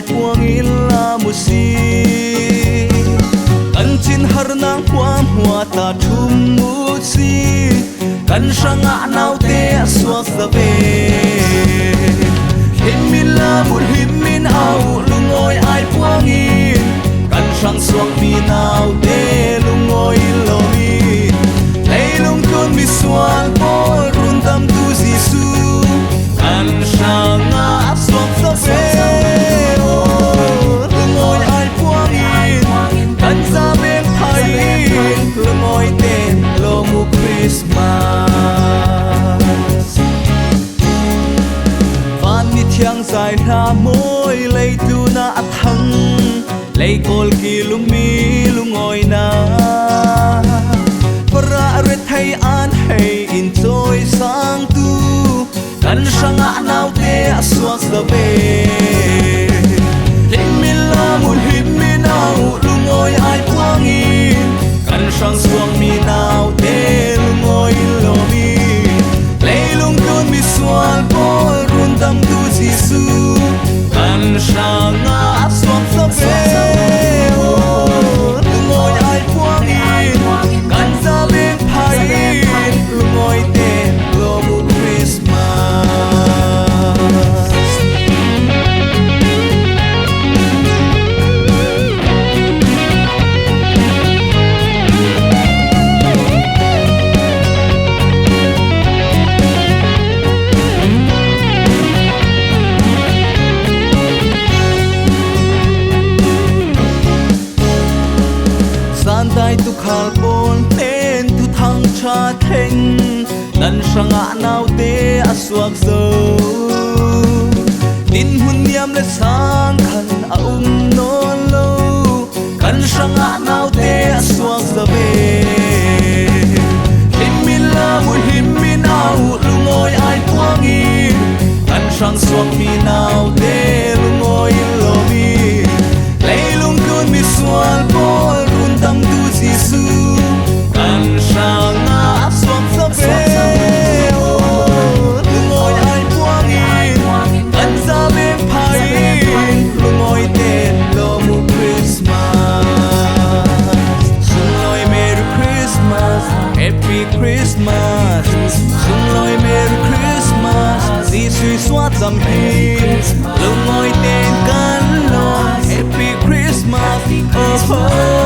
puang illa musi kan chin har nang kwam hua ta thum musi kan sanga nau te suak sa ve himmin la mul himmin au lungoi ai puang in kan sang suak mi nau te lungoi lomi lei lung kun mi sual por run tam tu jisu kan sanga suak sa ve lungoi ai puang in kan sa beng thai lungoi te lo mu Christmas van mi thiang sai na moi lei tu na athang lei kol ki lumi lungoi na para re thai an hei in choi sang tu kan sanga nau te aswak sa ve himmin la mun himmin au lungoi ai puang in kan sang suang mi nau te lungoi lomi lei lung kun mi sual por run tam tu jisu kan sanga aswak sa ve lungoi ai puang in kan sa beng phai lungoi te lo mu Christmas dai tu khal pon ten tu thang cha theng nan sanga nau te aswak zo tin hun niam le sang khan a non lo kan sanga nau te aswak za ve himmin la mu himmin au lungoi ai puang in kan sang swak mi nau te lungoi lo mi lei lung kun mi sual por tam tu jisu kan sanga swak sa ve lungoi ai puang in kan sa beng phai lungoi te lo mu Christmas sung loi Merry Christmas Happy Christmas sung loi Merry Christmas di sui swat zam hi lungoi ten kan lo Happy Christmas oh